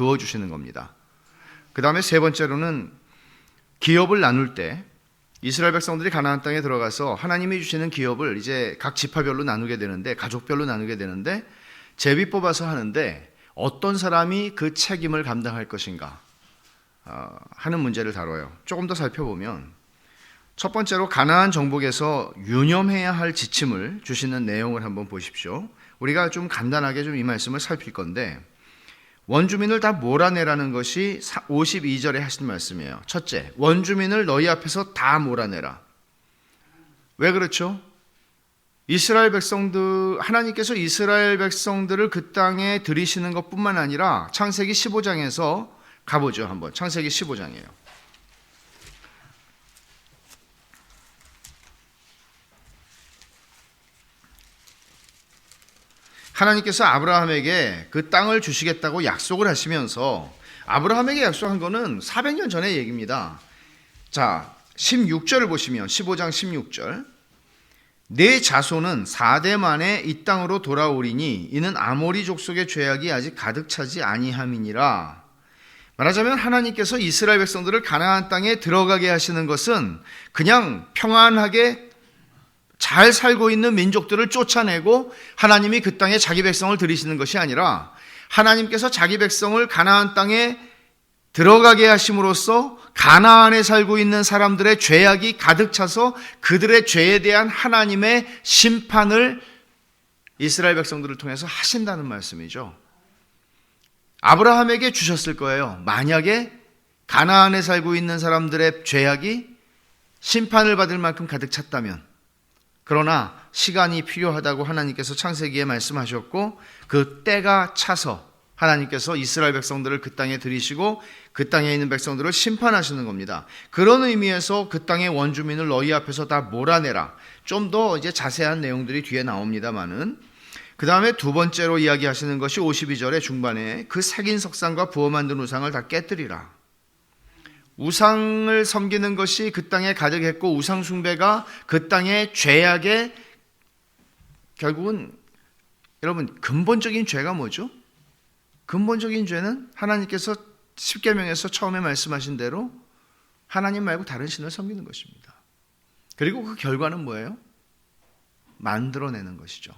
그어주시는 겁니다. 그 다음에 세 번째로는 기업을 나눌 때 이스라엘 백성들이 가나안 땅에 들어가서 하나님이 주시는 기업을 이제 각 지파별로 나누게 되는데, 가족별로 나누게 되는데, 제비 뽑아서 하는데 어떤 사람이 그 책임을 감당할 것인가 하는 문제를 다뤄요. 조금 더 살펴보면 첫 번째로 가나안 정복에서 유념해야 할 지침을 주시는 내용을 한번 보십시오. 우리가 좀 간단하게 좀 이 말씀을 살필 건데, 원주민을 다 몰아내라는 것이 52절에 하신 말씀이에요. 첫째, 원주민을 너희 앞에서 다 몰아내라. 왜 그렇죠? 이스라엘 백성들, 하나님께서 이스라엘 백성들을 그 땅에 들이시는 것뿐만 아니라 창세기 15장에서 가보죠. 한번 창세기 15장이에요. 하나님께서 아브라함에게 그 땅을 주시겠다고 약속을 하시면서, 아브라함에게 약속한 거는 400년 전의 얘기입니다. 자, 16절을 보시면 15장 16절, 내 자손은 4대 만에 이 땅으로 돌아오리니 이는 아모리 족속의 죄악이 아직 가득 차지 아니함이니라. 말하자면 하나님께서 이스라엘 백성들을 가나안 땅에 들어가게 하시는 것은 그냥 평안하게 잘 살고 있는 민족들을 쫓아내고 하나님이 그 땅에 자기 백성을 들이시는 것이 아니라, 하나님께서 자기 백성을 가나안 땅에 들어가게 하심으로써 가나안에 살고 있는 사람들의 죄악이 가득 차서 그들의 죄에 대한 하나님의 심판을 이스라엘 백성들을 통해서 하신다는 말씀이죠. 아브라함에게 주셨을 거예요. 만약에 가나안에 살고 있는 사람들의 죄악이 심판을 받을 만큼 가득 찼다면. 그러나 시간이 필요하다고 하나님께서 창세기에 말씀하셨고, 그 때가 차서 하나님께서 이스라엘 백성들을 그 땅에 들이시고 그 땅에 있는 백성들을 심판하시는 겁니다. 그런 의미에서 그 땅의 원주민을 너희 앞에서 다 몰아내라. 좀 더 이제 자세한 내용들이 뒤에 나옵니다만은, 그 다음에 두 번째로 이야기하시는 것이 52절의 중반에 그 새긴 석상과 부어 만든 우상을 다 깨뜨리라. 우상을 섬기는 것이 그 땅에 가득했고, 우상 숭배가 그 땅의 죄악의, 결국은 여러분 근본적인 죄가 뭐죠? 근본적인 죄는 하나님께서 십계명에서 처음에 말씀하신 대로 하나님 말고 다른 신을 섬기는 것입니다. 그리고 그 결과는 뭐예요? 만들어내는 것이죠.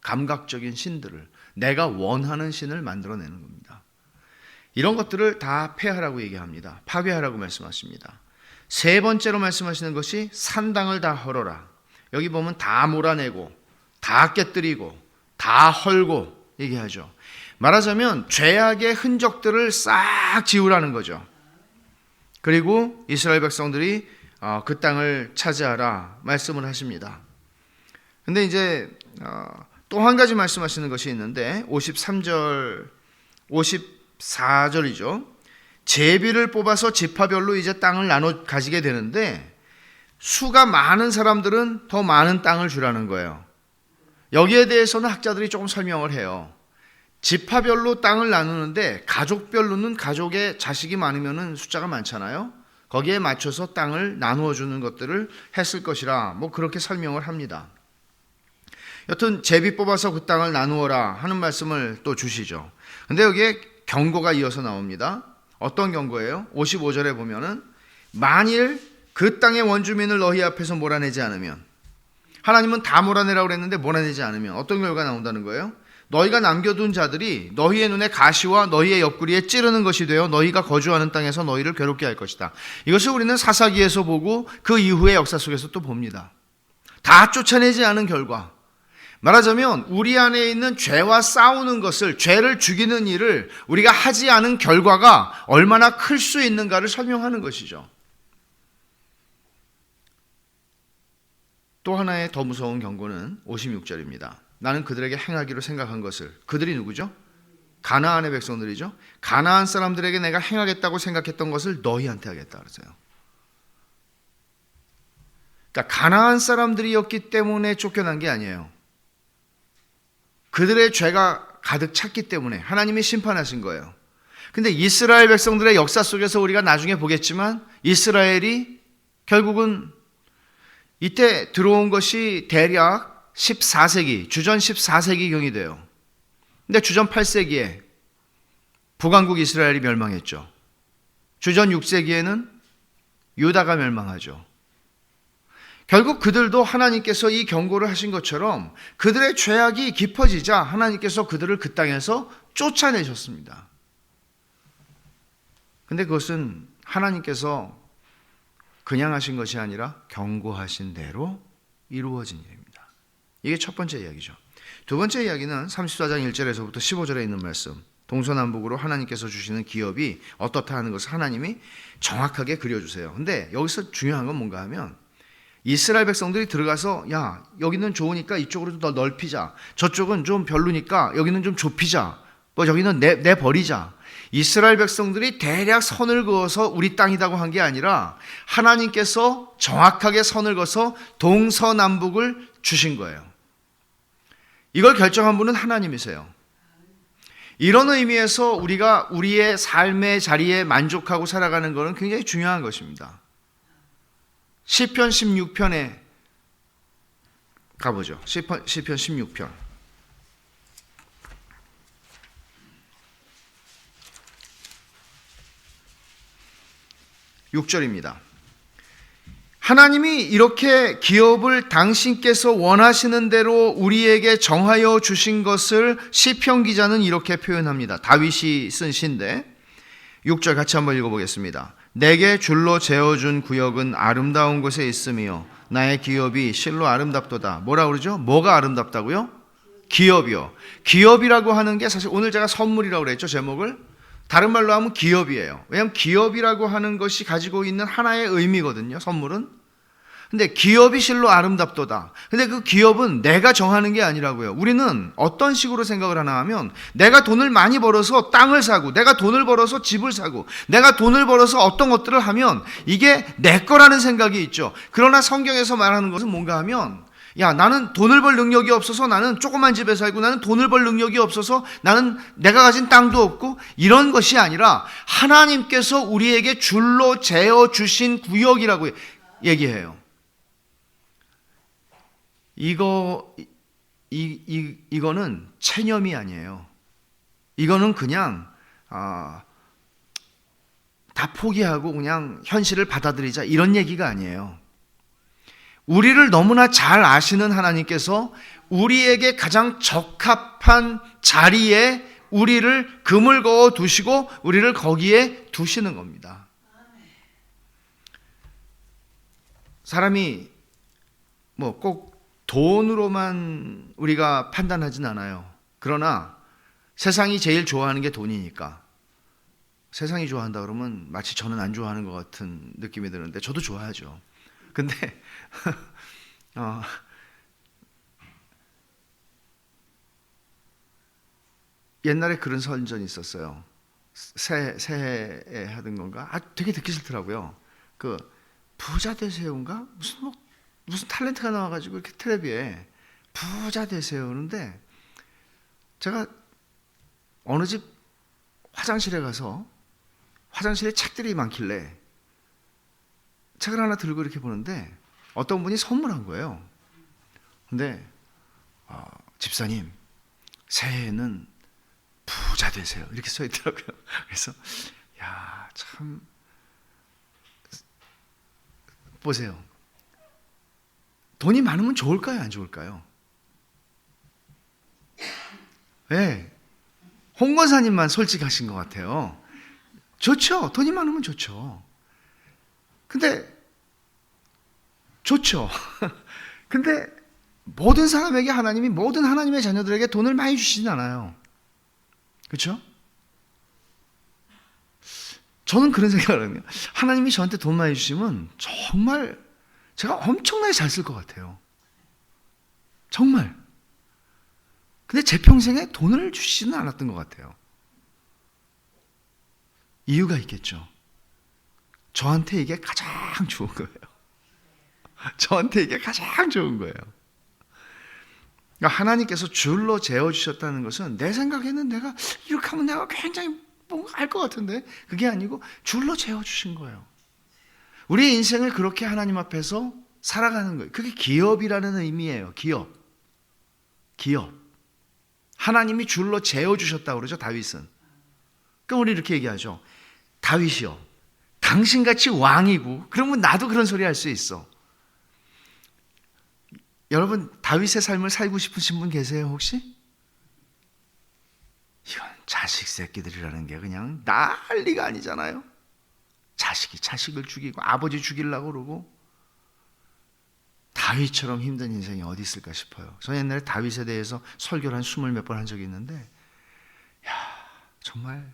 감각적인 신들을, 내가 원하는 신을 만들어내는 겁니다. 이런 것들을 다 폐하라고 얘기합니다. 파괴하라고 말씀하십니다. 세 번째로 말씀하시는 것이 산당을 다 헐어라. 여기 보면 다 몰아내고 다 깨뜨리고 다 헐고 얘기하죠. 말하자면 죄악의 흔적들을 싹 지우라는 거죠. 그리고 이스라엘 백성들이 그 땅을 차지하라 말씀을 하십니다. 근데 이제 또 한 가지 말씀하시는 것이 있는데 53절, 54절이죠. 제비를 뽑아서 지파별로 이제 땅을 나눠 가지게 되는데, 수가 많은 사람들은 더 많은 땅을 주라는 거예요. 여기에 대해서는 학자들이 조금 설명을 해요. 지파별로 땅을 나누는데 가족별로는, 가족에 자식이 많으면 숫자가 많잖아요. 거기에 맞춰서 땅을 나누어 주는 것들을 했을 것이라 뭐 그렇게 설명을 합니다. 여튼 제비 뽑아서 그 땅을 나누어라 하는 말씀을 또 주시죠. 근데 여기에 경고가 이어서 나옵니다. 어떤 경고예요? 55절에 보면은, 만일 그 땅의 원주민을 너희 앞에서 몰아내지 않으면, 하나님은 다 몰아내라고 그랬는데 몰아내지 않으면 어떤 결과가 나온다는 거예요? 너희가 남겨둔 자들이 너희의 눈에 가시와 너희의 옆구리에 찌르는 것이 되어 너희가 거주하는 땅에서 너희를 괴롭게 할 것이다. 이것을 우리는 사사기에서 보고 그 이후의 역사 속에서 또 봅니다. 다 쫓아내지 않은 결과, 말하자면 우리 안에 있는 죄와 싸우는 것을, 죄를 죽이는 일을 우리가 하지 않은 결과가 얼마나 클 수 있는가를 설명하는 것이죠. 또 하나의 더 무서운 경고는 56절입니다. 나는 그들에게 행하기로 생각한 것을, 그들이 누구죠? 가나안의 백성들이죠. 가나안 사람들에게 내가 행하겠다고 생각했던 것을 너희한테 하겠다 그러세요. 그러니까 가나안 사람들이었기 때문에 쫓겨난 게 아니에요. 그들의 죄가 가득 찼기 때문에 하나님이 심판하신 거예요. 근데 이스라엘 백성들의 역사 속에서 우리가 나중에 보겠지만, 이스라엘이 결국은 이때 들어온 것이 대략 14세기, 주전 14세기경이 돼요. 근데 주전 8세기에 북왕국 이스라엘이 멸망했죠. 주전 6세기에는 유다가 멸망하죠. 결국 그들도 하나님께서 이 경고를 하신 것처럼 그들의 죄악이 깊어지자 하나님께서 그들을 그 땅에서 쫓아내셨습니다. 근데 그것은 하나님께서 그냥 하신 것이 아니라 경고하신 대로 이루어진 일입니다. 이게 첫 번째 이야기죠. 두 번째 이야기는 34장 1절에서부터 15절에 있는 말씀, 동서남북으로 하나님께서 주시는 기업이 어떻다 하는 것을 하나님이 정확하게 그려주세요. 근데 여기서 중요한 건 뭔가 하면 이스라엘 백성들이 들어가서 야, 여기는 좋으니까 이쪽으로 더 넓히자, 저쪽은 좀 별로니까 여기는 좀 좁히자, 뭐 여기는 내버리자. 이스라엘 백성들이 대략 선을 그어서 우리 땅이라고 한 게 아니라 하나님께서 정확하게 선을 그어서 동서남북을 주신 거예요. 이걸 결정한 분은 하나님이세요. 이런 의미에서 우리가 우리의 삶의 자리에 만족하고 살아가는 것은 굉장히 중요한 것입니다. 시편 16편에 가보죠. 시편 16편 6절입니다. 하나님이 이렇게 기업을 당신께서 원하시는 대로 우리에게 정하여 주신 것을 시편 기자는 이렇게 표현합니다. 다윗이 쓴 시인데 6절 같이 한번 읽어보겠습니다. 내게 줄로 재어준 구역은 아름다운 곳에 있으며 나의 기업이 실로 아름답도다. 뭐라 그러죠? 뭐가 아름답다고요? 기업이요. 기업이라고 하는 게 사실 오늘 제가 선물이라고 그랬죠. 제목을. 다른 말로 하면 기업이에요. 왜냐하면 기업이라고 하는 것이 가지고 있는 하나의 의미거든요. 선물은. 근데 기업이 실로 아름답도다. 근데 그 기업은 내가 정하는 게 아니라고요. 우리는 어떤 식으로 생각을 하나 하면 내가 돈을 많이 벌어서 땅을 사고 내가 돈을 벌어서 집을 사고 내가 돈을 벌어서 어떤 것들을 하면 이게 내 거라는 생각이 있죠. 그러나 성경에서 말하는 것은 뭔가 하면 야, 나는 돈을 벌 능력이 없어서 나는 조그만 집에 살고 나는 돈을 벌 능력이 없어서 나는 내가 가진 땅도 없고 이런 것이 아니라 하나님께서 우리에게 줄로 재어 주신 구역이라고 얘기해요. 이거는 체념이 아니에요. 이거는 그냥 다 포기하고 그냥 현실을 받아들이자 이런 얘기가 아니에요. 우리를 너무나 잘 아시는 하나님께서 우리에게 가장 적합한 자리에 우리를 금을 그어 두시고 우리를 거기에 두시는 겁니다. 사람이 뭐 꼭 돈으로만 우리가 판단하진 않아요. 그러나 세상이 제일 좋아하는 게 돈이니까 세상이 좋아한다 그러면 마치 저는 안 좋아하는 것 같은 느낌이 드는데 저도 좋아하죠. 근데 옛날에 그런 선전이 있었어요. 새해에 하던 건가? 되게 듣기 싫더라고요. 그 부자 되세요인가? 무슨 탤런트가 나와가지고 이렇게 텔레비에 부자 되세요 그러는데 제가 어느 집 화장실에 가서 화장실에 책들이 많길래 책을 하나 들고 이렇게 보는데 어떤 분이 선물한 거예요. 근데 집사님 새해에는 부자 되세요 이렇게 써 있더라고요. 그래서 야, 참 보세요. 돈이 많으면 좋을까요? 안 좋을까요? 네. 홍 권사님만 솔직하신 것 같아요. 좋죠. 돈이 많으면 좋죠. 근데 좋죠. 근데 모든 사람에게 하나님이 모든 하나님의 자녀들에게 돈을 많이 주시진 않아요. 그렇죠? 저는 그런 생각을 해요. 하나님이 저한테 돈 많이 주시면 정말 제가 엄청나게 잘 쓸 것 같아요. 정말. 근데 제 평생에 돈을 주시지는 않았던 것 같아요. 이유가 있겠죠. 저한테 이게 가장 좋은 거예요. 저한테 이게 가장 좋은 거예요. 그러니까 하나님께서 줄로 재어주셨다는 것은 내 생각에는 내가 이렇게 하면 내가 굉장히 뭔가 알 것 같은데 그게 아니고 줄로 재어주신 거예요. 우리의 인생을 그렇게 하나님 앞에서 살아가는 거예요. 그게 기업이라는 의미예요. 기업. 하나님이 줄로 재어주셨다고 그러죠. 다윗은. 그럼 우리 이렇게 얘기하죠. 다윗이요, 당신같이 왕이고 그러면 나도 그런 소리 할 수 있어. 여러분, 다윗의 삶을 살고 싶으신 분 계세요 혹시? 이건 자식 새끼들이라는 게 그냥 난리가 아니잖아요. 자식이 자식을 죽이고 아버지 죽이려고 그러고. 다윗처럼 힘든 인생이 어디 있을까 싶어요. 저는 옛날에 다윗에 대해서 설교를 한 20몇 번 한 적이 있는데, 정말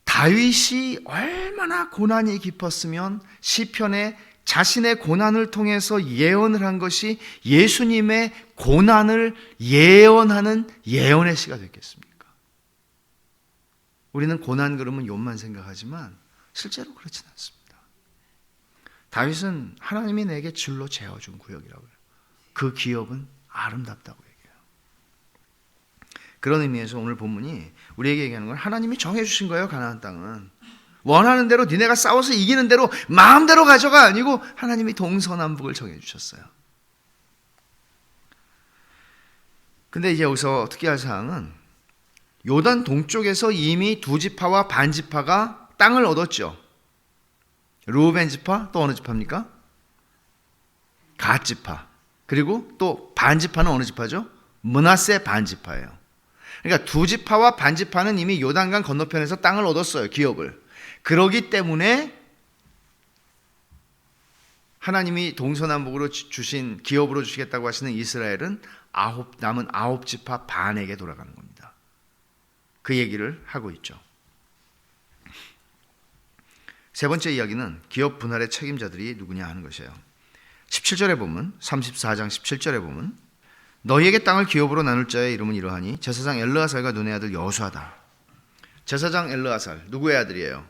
다윗이 얼마나 고난이 깊었으면 시편에 자신의 고난을 통해서 예언을 한 것이 예수님의 고난을 예언하는 예언의 시가 됐겠습니까? 우리는 고난 그러면 욕만 생각하지만 실제로 그렇지는 않습니다. 다윗은 하나님이 내게 줄로 재어준 구역이라고 해요. 그 기업은 아름답다고 얘기해요. 그런 의미에서 오늘 본문이 우리에게 얘기하는 건 하나님이 정해주신 거예요. 가나안 땅은 원하는 대로 니네가 싸워서 이기는 대로 마음대로 가져가 아니고 하나님이 동서남북을 정해주셨어요. 근데 이제 여기서 특이할 사항은 요단 동쪽에서 이미 두 지파와 반 지파가 땅을 얻었죠. 르우벤 지파, 또 어느 지파입니까? 갓 지파. 그리고 또 반 지파는 어느 지파죠? 므낫세 반 지파예요. 그러니까 두 지파와 반 지파는 이미 요단강 건너편에서 땅을 얻었어요. 기업을. 그러기 때문에 하나님이 동서남북으로 주신 기업으로 주시겠다고 하시는 이스라엘은 남은 9지파 반에게 돌아가는 겁니다. 그 얘기를 하고 있죠. 세 번째 이야기는 기업 분할의 책임자들이 누구냐 하는 것이에요. 17절에 보면, 34장 17절에 보면, 너희에게 땅을 기업으로 나눌 자의 이름은 이러하니 제사장 엘르아살과 눈의 아들 여호수아다. 제사장 엘르아살 누구의 아들이에요?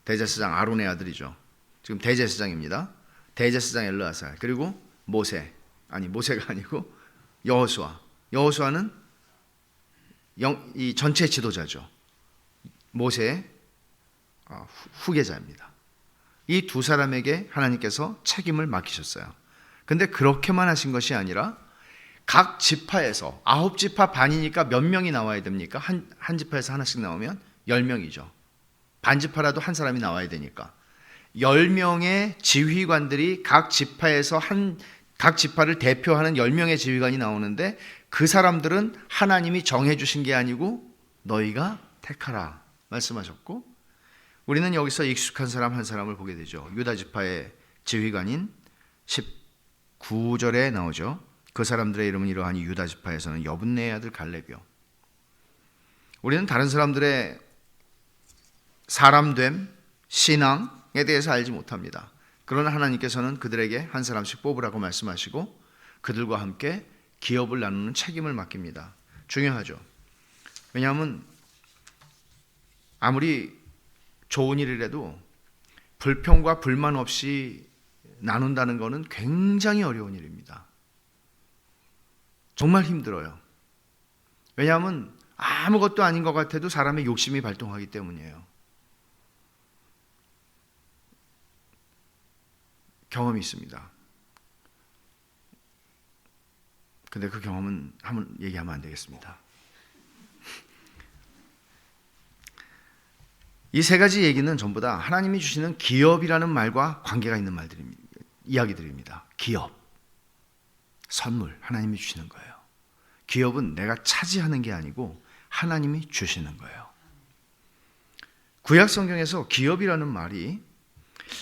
대제사장 아론의 아들이죠. 지금 대제사장입니다. 대제사장 엘르아살, 그리고 모세가 아니고 여호수아. 여호수아는 이 전체 지도자죠. 모세의 후계자입니다. 이 두 사람에게 하나님께서 책임을 맡기셨어요. 근데 그렇게만 하신 것이 아니라 각 지파에서 9지파 반이니까 몇 명이 나와야 됩니까? 한 지파에서 하나씩 나오면 10명이죠. 반 지파라도 한 사람이 나와야 되니까 10명의 지휘관들이 각 지파에서 각 지파를 대표하는 10명의 지휘관이 나오는데 그 사람들은 하나님이 정해주신 게 아니고 너희가 택하라 말씀하셨고, 우리는 여기서 익숙한 사람 한 사람을 보게 되죠. 유다 지파의 지휘관인 19절에 나오죠. 그 사람들의 이름은 이러하니 유다 지파에서는 여분네의 아들 갈렙이요. 우리는 다른 사람들의 사람됨, 신앙에 대해서 알지 못합니다. 그러나 하나님께서는 그들에게 한 사람씩 뽑으라고 말씀하시고 그들과 함께 기업을 나누는 책임을 맡깁니다. 중요하죠. 왜냐하면 아무리 좋은 일이라도 불평과 불만 없이 나눈다는 것은 굉장히 어려운 일입니다. 정말 힘들어요. 왜냐하면 아무것도 아닌 것 같아도 사람의 욕심이 발동하기 때문이에요. 경험이 있습니다. 근데 그 경험은 한번 얘기하면 안 되겠습니다. 이 세 가지 얘기는 전부 다 하나님이 주시는 기업이라는 말과 관계가 있는 말들입니다. 이야기들입니다. 기업, 선물, 하나님이 주시는 거예요. 기업은 내가 차지하는 게 아니고 하나님이 주시는 거예요. 구약 성경에서 기업이라는 말이,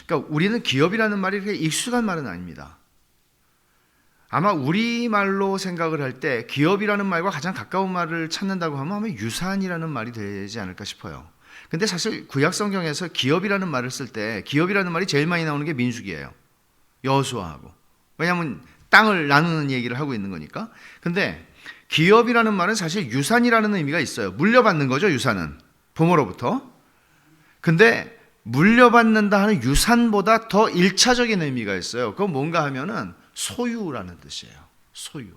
그러니까 우리는 기업이라는 말이 그렇게 익숙한 말은 아닙니다. 아마 우리말로 생각을 할 때 기업이라는 말과 가장 가까운 말을 찾는다고 하면 아마 유산이라는 말이 되지 않을까 싶어요. 근데 사실 구약 성경에서 기업이라는 말을 쓸 때 기업이라는 말이 제일 많이 나오는 게 민수기예요. 여호수아하고. 왜냐하면 땅을 나누는 얘기를 하고 있는 거니까. 근데 기업이라는 말은 사실 유산이라는 의미가 있어요. 물려받는 거죠, 유산은. 부모로부터. 근데 물려받는다 하는 유산보다 더 1차적인 의미가 있어요. 그건 뭔가 하면은 소유라는 뜻이에요. 소유.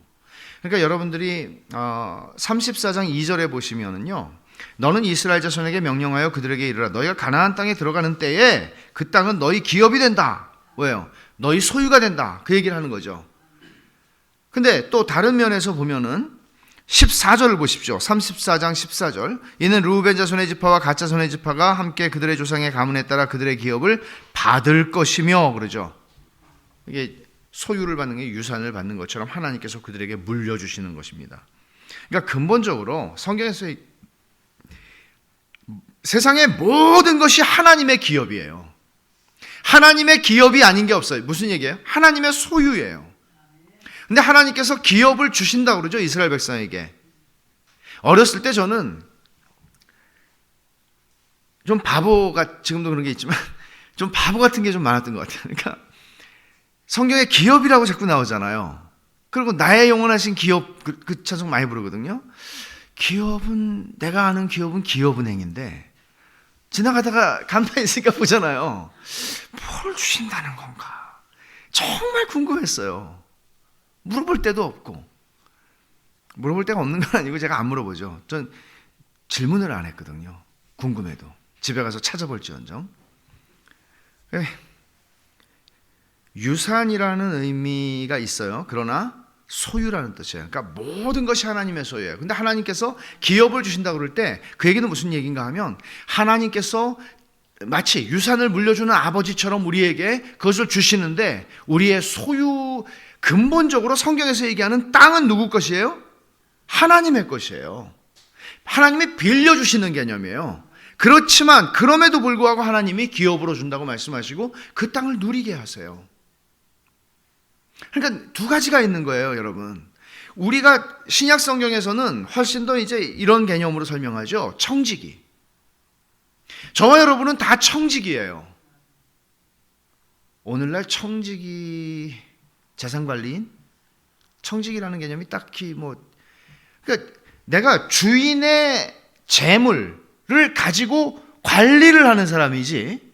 그러니까 여러분들이 34장 2절에 보시면은요, 너는 이스라엘 자손에게 명령하여 그들에게 이르라. 너희가 가나안 땅에 들어가는 때에 그 땅은 너희 기업이 된다. 왜요? 너희 소유가 된다. 그 얘기를 하는 거죠. 근데 또 다른 면에서 보면은 14절을 보십시오. 34장 14절. 이는 르우벤 자손의 지파와 갓 자손의 지파가 함께 그들의 조상의 가문에 따라 그들의 기업을 받을 것이며, 그러죠. 이게 소유를 받는 게 유산을 받는 것처럼 하나님께서 그들에게 물려주시는 것입니다. 그러니까 근본적으로 성경에서 세상의 모든 것이 하나님의 기업이에요. 하나님의 기업이 아닌 게 없어요. 무슨 얘기예요? 하나님의 소유예요. 근데 하나님께서 기업을 주신다고 그러죠, 이스라엘 백성에게. 어렸을 때 저는 좀 지금도 그런 게 있지만 좀 바보 같은 게 좀 많았던 것 같아요. 그러니까 성경에 기업이라고 자꾸 나오잖아요. 그리고 나의 영원하신 기업, 그 찬송 많이 부르거든요. 기업은, 내가 아는 기업은 기업은행인데 지나가다가 간판이 있으니까 보잖아요. 뭘 주신다는 건가? 정말 궁금했어요. 물어볼 데도 없고. 물어볼 데가 없는 건 아니고 제가 안 물어보죠. 전 질문을 안 했거든요. 궁금해도. 집에 가서 찾아볼지언정. 유산이라는 의미가 있어요. 그러나 소유라는 뜻이에요. 그러니까 모든 것이 하나님의 소유예요. 근데 하나님께서 기업을 주신다고 그럴 때 그 얘기는 무슨 얘기인가 하면 하나님께서 마치 유산을 물려주는 아버지처럼 우리에게 그것을 주시는데 우리의 소유, 근본적으로 성경에서 얘기하는 땅은 누구 것이에요? 하나님의 것이에요. 하나님이 빌려주시는 개념이에요. 그렇지만 그럼에도 불구하고 하나님이 기업으로 준다고 말씀하시고 그 땅을 누리게 하세요. 그러니까 두 가지가 있는 거예요, 여러분. 우리가 신약 성경에서는 훨씬 더 이제 이런 개념으로 설명하죠. 청지기. 저와 여러분은 다 청지기예요. 오늘날 청지기 재산관리인? 청지기라는 개념이 딱히 그러니까 내가 주인의 재물을 가지고 관리를 하는 사람이지.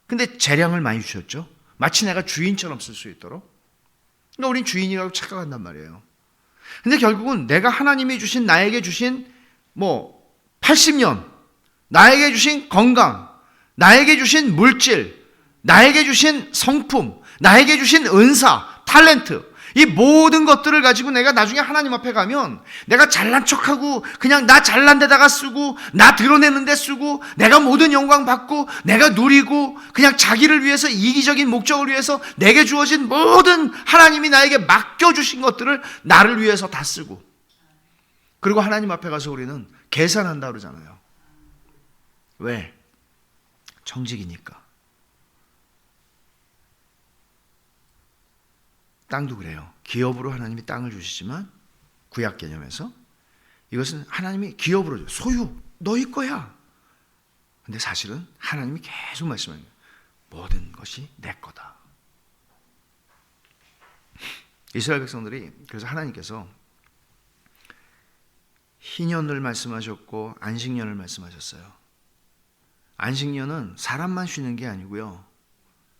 근데 재량을 많이 주셨죠. 마치 내가 주인처럼 쓸 수 있도록. 그러니까 우린 주인이라고 착각한단 말이에요. 근데 결국은 내가 하나님이 주신, 나에게 주신 80년, 나에게 주신 건강, 나에게 주신 물질, 나에게 주신 성품, 나에게 주신 은사, 탤런트, 이 모든 것들을 가지고 내가 나중에 하나님 앞에 가면 내가 잘난 척하고 그냥 나 잘난 데다가 쓰고 나 드러내는 데 쓰고 내가 모든 영광 받고 내가 누리고 그냥 자기를 위해서 이기적인 목적을 위해서 내게 주어진 모든 하나님이 나에게 맡겨주신 것들을 나를 위해서 다 쓰고 그리고 하나님 앞에 가서 우리는 계산한다 그러잖아요. 왜? 청직이니까. 땅도 그래요. 기업으로 하나님이 땅을 주시지만 구약 개념에서 이것은 하나님이 기업으로 줘요. 소유, 너희 거야. 근데 사실은 하나님이 계속 말씀하는 거예요. 모든 것이 내 거다. 이스라엘 백성들이 그래서 하나님께서 희년을 말씀하셨고 안식년을 말씀하셨어요. 안식년은 사람만 쉬는 게 아니고요.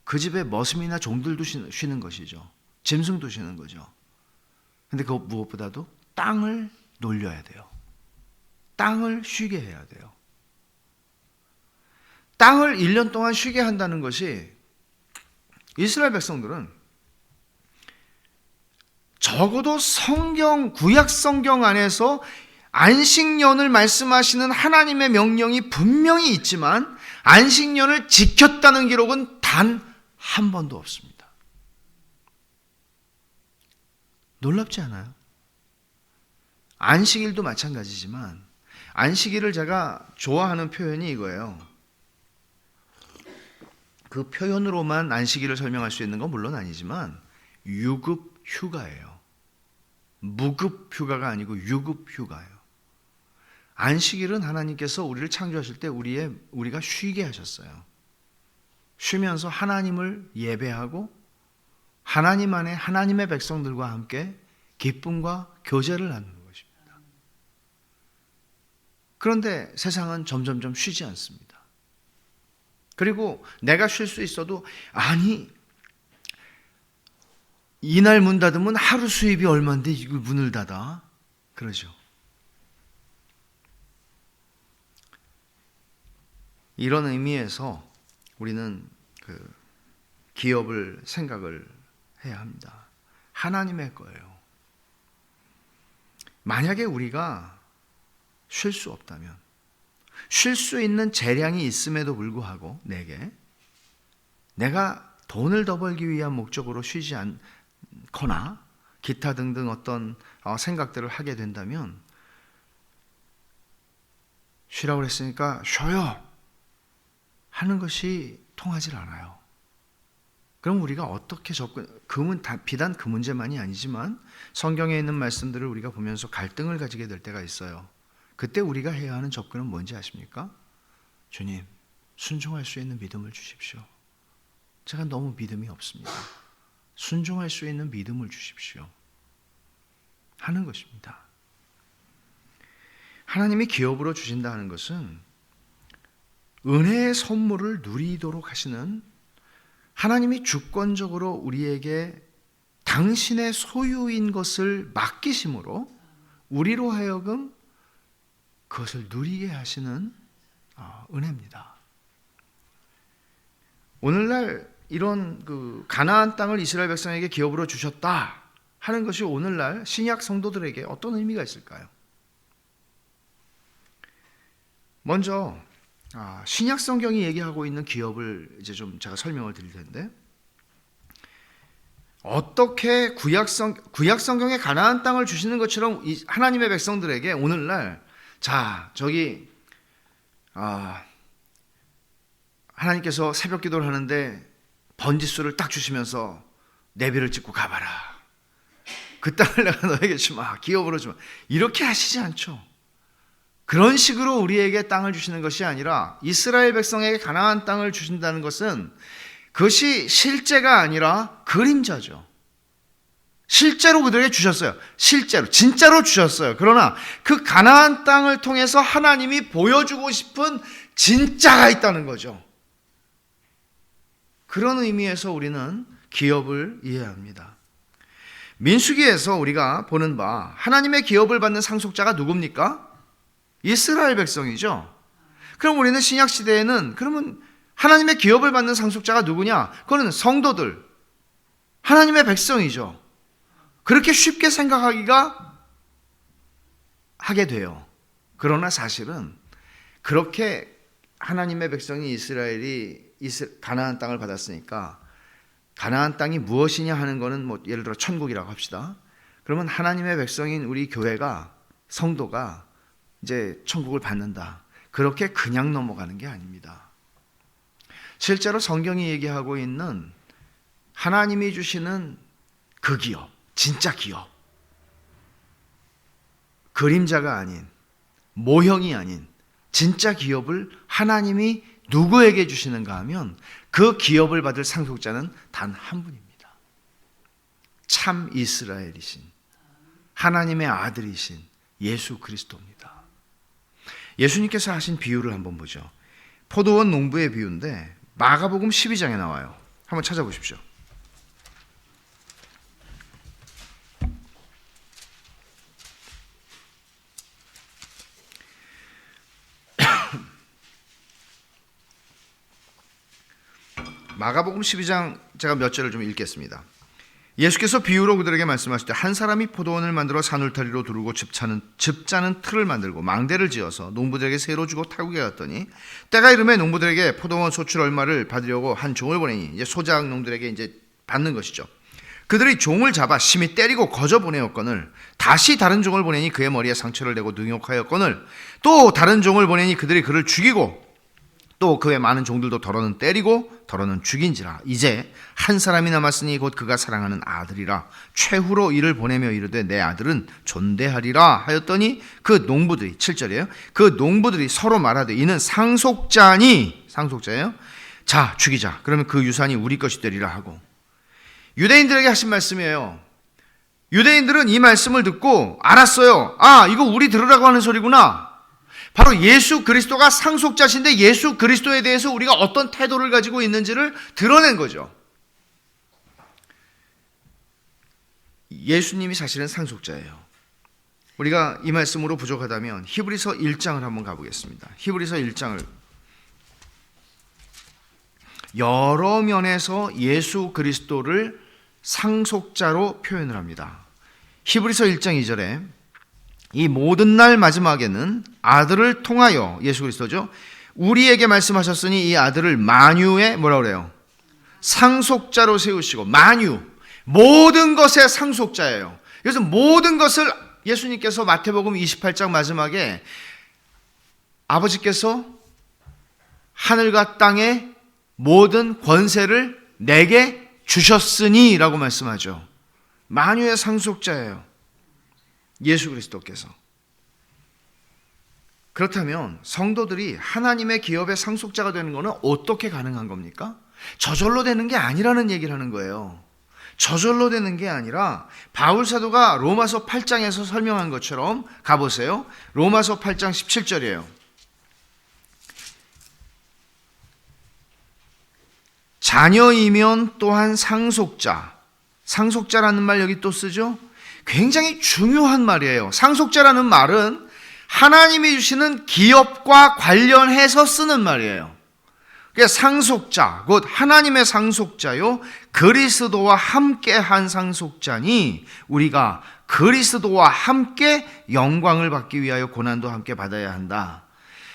그 집에 머슴이나 종들도 쉬는 것이죠. 짐승도 쉬는 거죠. 근데 그 무엇보다도 땅을 놀려야 돼요. 땅을 쉬게 해야 돼요. 땅을 1년 동안 쉬게 한다는 것이 이스라엘 백성들은 적어도 구약 성경 안에서 안식년을 말씀하시는 하나님의 명령이 분명히 있지만 안식년을 지켰다는 기록은 단 한 번도 없습니다. 놀랍지 않아요? 안식일도 마찬가지지만 안식일을 제가 좋아하는 표현이 이거예요. 그 표현으로만 안식일을 설명할 수 있는 건 물론 아니지만 유급 휴가예요. 무급 휴가가 아니고 유급 휴가예요. 안식일은 하나님께서 우리를 창조하실 때 우리가 쉬게 하셨어요. 쉬면서 하나님을 예배하고 하나님 안에 하나님의 백성들과 함께 기쁨과 교제를 나누는 것입니다. 그런데 세상은 점점점 쉬지 않습니다. 그리고 내가 쉴 수 있어도 아니 이날 문 닫으면 하루 수입이 얼마인데 이걸 문을 닫아? 그러죠. 이런 의미에서 우리는 기업을 생각을 해야 합니다. 하나님의 거예요. 만약에 우리가 쉴 수 없다면, 쉴 수 있는 재량이 있음에도 불구하고 내가 돈을 더 벌기 위한 목적으로 쉬지 않거나 기타 등등 어떤 생각들을 하게 된다면, 쉬라고 그랬으니까 쉬어요 하는 것이 통하질 않아요. 그럼 우리가 어떻게 비단 그 문제만이 아니지만 성경에 있는 말씀들을 우리가 보면서 갈등을 가지게 될 때가 있어요. 그때 우리가 해야 하는 접근은 뭔지 아십니까? 주님, 순종할 수 있는 믿음을 주십시오. 제가 너무 믿음이 없습니다. 순종할 수 있는 믿음을 주십시오 하는 것입니다. 하나님이 기업으로 주신다는 것은 은혜의 선물을 누리도록 하시는, 하나님이 주권적으로 우리에게 당신의 소유인 것을 맡기심으로 우리로 하여금 그것을 누리게 하시는 은혜입니다. 오늘날 이런 가나안 땅을 이스라엘 백성에게 기업으로 주셨다 하는 것이 오늘날 신약 성도들에게 어떤 의미가 있을까요? 먼저 신약 성경이 얘기하고 있는 기업을 이제 좀 제가 설명을 드릴 텐데, 어떻게 구약 성경에 가나안 땅을 주시는 것처럼 하나님의 백성들에게 오늘날 하나님께서 새벽 기도를 하는데 번지수를 딱 주시면서 내비를 찍고 가봐라, 그 땅을 내가 너에게 주마, 기업으로 주마, 이렇게 하시지 않죠. 그런 식으로 우리에게 땅을 주시는 것이 아니라, 이스라엘 백성에게 가나안 땅을 주신다는 것은 그것이 실제가 아니라 그림자죠. 실제로 그들에게 주셨어요. 진짜로 주셨어요. 그러나 그 가나안 땅을 통해서 하나님이 보여주고 싶은 진짜가 있다는 거죠. 그런 의미에서 우리는 기업을 이해합니다. 민수기에서 우리가 보는 바, 하나님의 기업을 받는 상속자가 누굽니까? 이스라엘 백성이죠. 그럼 우리는 신약 시대에는 그러면 하나님의 기업을 받는 상속자가 누구냐? 그거는 성도들, 하나님의 백성이죠. 그렇게 쉽게 하게 돼요. 그러나 사실은 그렇게 하나님의 백성이 이스라엘이 가나안 땅을 받았으니까, 가나안 땅이 무엇이냐 하는 거는 예를 들어 천국이라고 합시다. 그러면 하나님의 백성인 우리 교회가, 성도가 이제 천국을 받는다, 그렇게 그냥 넘어가는 게 아닙니다. 실제로 성경이 얘기하고 있는 하나님이 주시는 그 기업, 진짜 기업, 그림자가 아닌, 모형이 아닌 진짜 기업을 하나님이 누구에게 주시는가 하면 그 기업을 받을 상속자는 단 한 분입니다. 참 이스라엘이신 하나님의 아들이신 예수 그리스도입니다. 예수님께서 하신 비유를 한번 보죠. 포도원 농부의 비유인데 마가복음 12장에 나와요. 한번 찾아보십시오. 마가복음 12장 제가 몇 절을 좀 읽겠습니다. 예수께서 비유로 그들에게 말씀하실 때, 한 사람이 포도원을 만들어 산울타리로 두르고 즙 짜는 틀을 만들고 망대를 지어서 농부들에게 세로 주고 타국에 갔더니, 때가 이르매 농부들에게 포도원 소출 얼마를 받으려고 한 종을 보내니, 이제 소작 농들에게 이제 받는 것이죠. 그들이 종을 잡아 심히 때리고 거저 보내었거늘, 다시 다른 종을 보내니 그의 머리에 상처를 내고 능욕하였거늘, 또 다른 종을 보내니 그들이 그를 죽이고 또 그의 많은 종들도 더러는 때리고 더러는 죽인지라. 이제 한 사람이 남았으니 곧 그가 사랑하는 아들이라. 최후로 이를 보내며 이르되 내 아들은 존대하리라 하였더니 그 농부들이, 7절이에요, 그 농부들이 서로 말하되 이는 상속자니, 상속자예요, 자 죽이자, 그러면 그 유산이 우리 것이 되리라 하고. 유대인들에게 하신 말씀이에요. 유대인들은 이 말씀을 듣고 알았어요. 이거 우리 들으라고 하는 소리구나. 바로 예수 그리스도가 상속자신데 예수 그리스도에 대해서 우리가 어떤 태도를 가지고 있는지를 드러낸 거죠. 예수님이 사실은 상속자예요. 우리가 이 말씀으로 부족하다면 히브리서 1장을 한번 가보겠습니다. 히브리서 1장을 여러 면에서 예수 그리스도를 상속자로 표현을 합니다. 히브리서 1장 2절에 이 모든 날 마지막에는 아들을 통하여, 예수 그리스도죠, 우리에게 말씀하셨으니 이 아들을 만유의 뭐라 그래요? 상속자로 세우시고, 만유, 모든 것의 상속자예요. 그래서 모든 것을 예수님께서 마태복음 28장 마지막에 아버지께서 하늘과 땅의 모든 권세를 내게 주셨으니 라고 말씀하죠. 만유의 상속자예요, 예수 그리스도께서. 그렇다면 성도들이 하나님의 기업의 상속자가 되는 것은 어떻게 가능한 겁니까? 저절로 되는 게 아니라는 얘기를 하는 거예요. 저절로 되는 게 아니라 바울 사도가 로마서 8장에서 설명한 것처럼 가보세요. 로마서 8장 17절이에요. 자녀이면 또한 상속자. 상속자라는 말 여기 또 쓰죠? 굉장히 중요한 말이에요. 상속자라는 말은 하나님이 주시는 기업과 관련해서 쓰는 말이에요. 그러니까 상속자, 곧 하나님의 상속자요, 그리스도와 함께한 상속자니 우리가 그리스도와 함께 영광을 받기 위하여 고난도 함께 받아야 한다.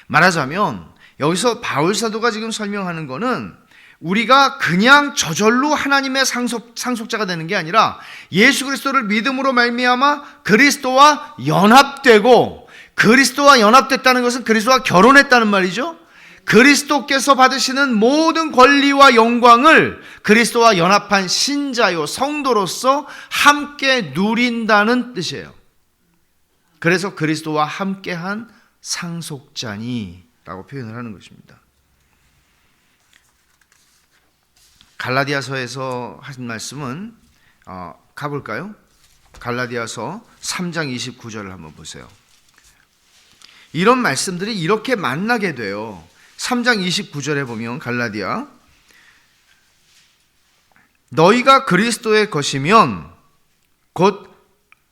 말하자면 여기서 바울 사도가 지금 설명하는 거는 우리가 그냥 저절로 하나님의 상속자가 되는 게 아니라 예수 그리스도를 믿음으로 말미암아 그리스도와 연합되고, 그리스도와 연합됐다는 것은 그리스도와 결혼했다는 말이죠. 그리스도께서 받으시는 모든 권리와 영광을 그리스도와 연합한 신자요, 성도로서 함께 누린다는 뜻이에요. 그래서 그리스도와 함께한 상속자니 라고 표현을 하는 것입니다. 갈라디아서에서 하신 말씀은 가볼까요? 갈라디아서 3장 29절을 한번 보세요. 이런 말씀들이 이렇게 만나게 돼요. 3장 29절에 보면 갈라디아, 너희가 그리스도의 것이면, 곧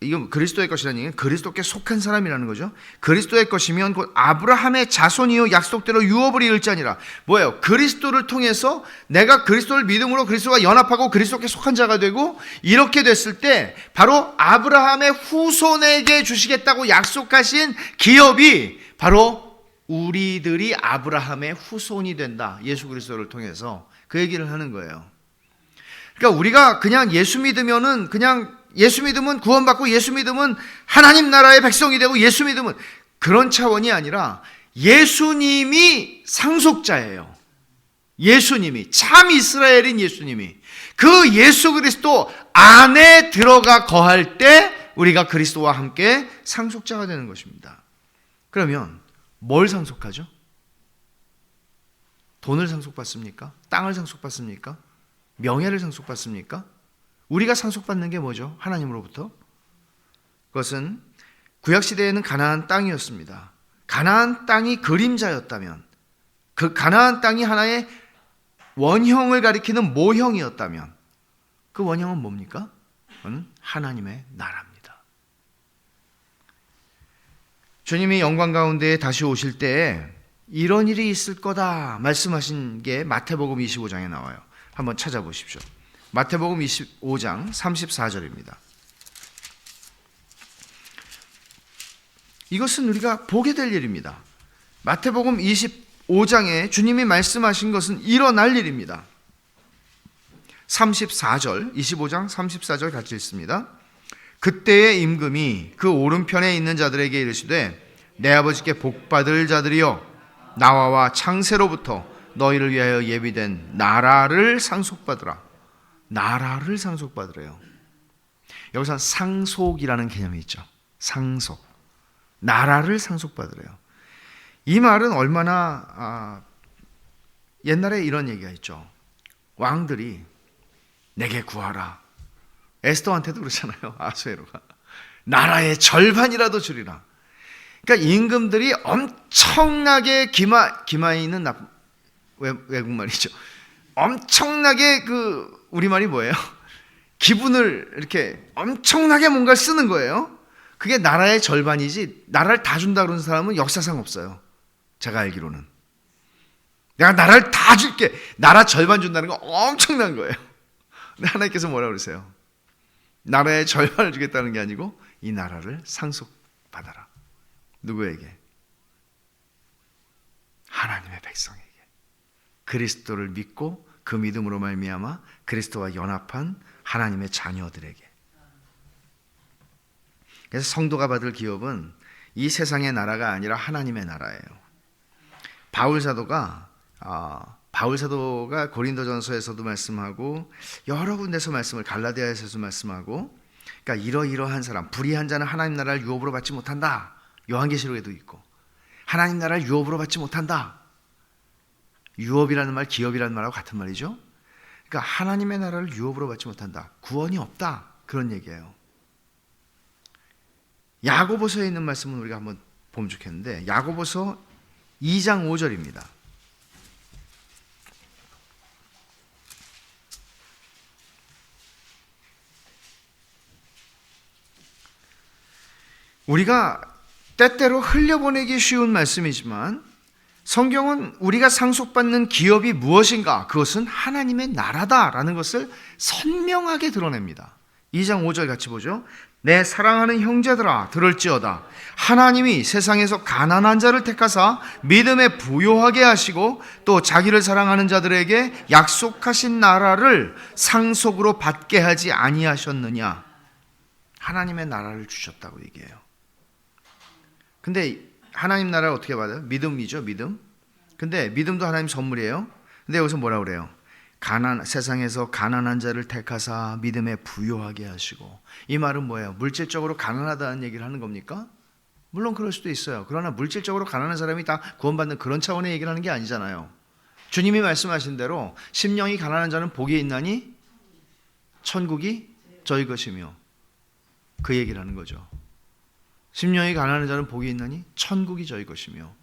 이건 그리스도의 것이라는 얘기는 그리스도께 속한 사람이라는 거죠. 그리스도의 것이면 곧 아브라함의 자손이요 약속대로 유업을 이을 자니라. 뭐예요? 그리스도를 통해서 내가 그리스도를 믿음으로 그리스도와 연합하고 그리스도께 속한 자가 되고, 이렇게 됐을 때 바로 아브라함의 후손에게 주시겠다고 약속하신 기업이 바로 우리들이 아브라함의 후손이 된다. 예수 그리스도를 통해서 그 얘기를 하는 거예요. 그러니까 우리가 그냥 예수 믿으면은 그냥 예수 믿으면 구원받고 예수 믿으면 하나님 나라의 백성이 되고 예수 믿으면, 그런 차원이 아니라 예수님이 상속자예요. 예수님이, 참 이스라엘인 예수님이, 그 예수 그리스도 안에 들어가 거할 때 우리가 그리스도와 함께 상속자가 되는 것입니다. 그러면 뭘 상속하죠? 돈을 상속받습니까? 땅을 상속받습니까? 명예를 상속받습니까? 우리가 상속받는 게 뭐죠? 하나님으로부터. 그것은 구약시대에는 가나안 땅이었습니다. 가나안 땅이 그림자였다면, 그 가나안 땅이 하나의 원형을 가리키는 모형이었다면 그 원형은 뭡니까? 그건 하나님의 나라입니다. 주님이 영광 가운데 다시 오실 때 이런 일이 있을 거다 말씀하신 게 마태복음 25장에 나와요. 한번 찾아보십시오. 마태복음 25장 34절입니다. 이것은 우리가 보게 될 일입니다. 마태복음 25장에 주님이 말씀하신 것은 일어날 일입니다. 34절, 25장 34절 같이 읽습니다. 그때의 임금이 그 오른편에 있는 자들에게 이르시되 내 아버지께 복받을 자들이여 나와와 창세로부터 너희를 위하여 예비된 나라를 상속받으라. 나라를 상속받으래요. 여기서 상속이라는 개념이 있죠. 상속. 나라를 상속받으래요. 이 말은 얼마나 옛날에 이런 얘기가 있죠. 왕들이 내게 구하라. 에스더한테도 그렇잖아요. 아수에로가. 나라의 절반이라도 주리라. 그러니까 임금들이 엄청나게 기마이는 외국말이죠. 엄청나게 우리말이 뭐예요? 기분을 이렇게 엄청나게 뭔가를 쓰는 거예요. 그게 나라의 절반이지 나라를 다 준다 그러는 사람은 역사상 없어요. 제가 알기로는. 내가 나라를 다 줄게. 나라 절반 준다는 건 엄청난 거예요. 근데 하나님께서 뭐라고 그러세요? 나라의 절반을 주겠다는 게 아니고 이 나라를 상속받으라. 받아라. 누구에게? 하나님의 백성에게. 그리스도를 믿고 그 믿음으로 말미암아 그리스도와 연합한 하나님의 자녀들에게. 그래서 성도가 받을 기업은 이 세상의 나라가 아니라 하나님의 나라예요. 바울 사도가 고린도전서에서도 말씀하고 여러 군데서 말씀을 갈라디아에서도 말씀하고, 그러니까 이러이러한 사람, 불의한 자는 하나님 나라를 유업으로 받지 못한다. 요한계시록에도 있고, 하나님 나라를 유업으로 받지 못한다. 유업이라는 말, 기업이라는 말하고 같은 말이죠. 그러니까 하나님의 나라를 유업으로 받지 못한다. 구원이 없다. 그런 얘기예요. 야고보서에 있는 말씀은 우리가 한번 보면 좋겠는데, 야고보서 2장 5절입니다. 우리가 때때로 흘려보내기 쉬운 말씀이지만 성경은 우리가 상속받는 기업이 무엇인가? 그것은 하나님의 나라다라는 것을 선명하게 드러냅니다. 2장 5절 같이 보죠. 내 사랑하는 형제들아 들을지어다. 하나님이 세상에서 가난한 자를 택하사 믿음에 부요하게 하시고 또 자기를 사랑하는 자들에게 약속하신 나라를 상속으로 받게 하지 아니하셨느냐. 하나님의 나라를 주셨다고 얘기해요. 근데 하나님 나라를 어떻게 받아요? 믿음이죠, 믿음. 근데 믿음도 하나님 선물이에요. 근데 여기서 뭐라 그래요? 세상에서 가난한 자를 택하사 믿음에 부요하게 하시고. 이 말은 뭐예요? 물질적으로 가난하다는 얘기를 하는 겁니까? 물론 그럴 수도 있어요. 그러나 물질적으로 가난한 사람이 다 구원받는 그런 차원의 얘기를 하는 게 아니잖아요. 주님이 말씀하신 대로 심령이 가난한 자는 복이 있나니 천국이 저희 것이며, 그 얘기를 하는 거죠. 심령이 가난한 자는 복이 있나니 천국이 저희 것이며.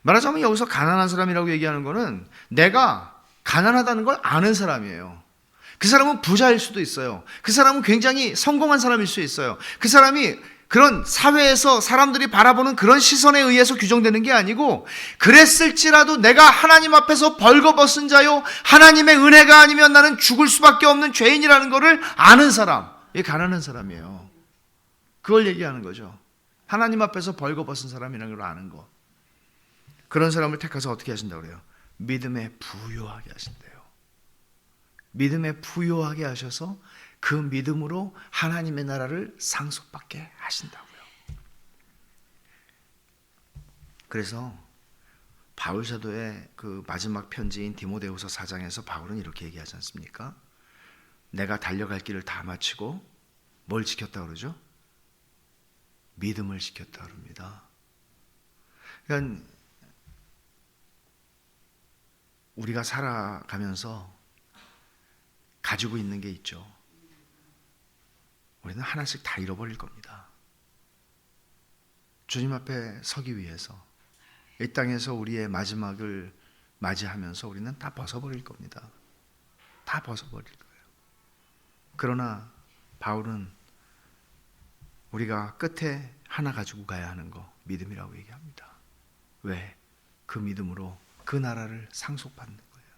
말하자면 여기서 가난한 사람이라고 얘기하는 거는 내가 가난하다는 걸 아는 사람이에요. 그 사람은 부자일 수도 있어요. 그 사람은 굉장히 성공한 사람일 수 있어요. 그 사람이 그런 사회에서 사람들이 바라보는 그런 시선에 의해서 규정되는 게 아니고, 그랬을지라도 내가 하나님 앞에서 벌거벗은 자요, 하나님의 은혜가 아니면 나는 죽을 수밖에 없는 죄인이라는 것을 아는 사람, 이게 가난한 사람이에요. 그걸 얘기하는 거죠. 하나님 앞에서 벌거벗은 사람이라는 걸 아는 거. 그런 사람을 택해서 어떻게 하신다고 그래요? 믿음에 부요하게 하신대요. 믿음에 부요하게 하셔서 그 믿음으로 하나님의 나라를 상속받게 하신다고요. 그래서 바울 사도의 그 마지막 편지인 디모데후서 4장에서 바울은 이렇게 얘기하지 않습니까? 내가 달려갈 길을 다 마치고 뭘 지켰다 그러죠? 믿음을 지켰다 그럽니다. 그러니까 우리가 살아가면서 가지고 있는 게 있죠. 우리는 하나씩 다 잃어버릴 겁니다. 주님 앞에 서기 위해서 이 땅에서 우리의 마지막을 맞이하면서 우리는 다 벗어버릴 겁니다. 다 벗어버릴 거예요. 그러나 바울은 우리가 끝에 하나 가지고 가야 하는 거, 믿음이라고 얘기합니다. 왜? 그 믿음으로 그 나라를 상속받는 거예요.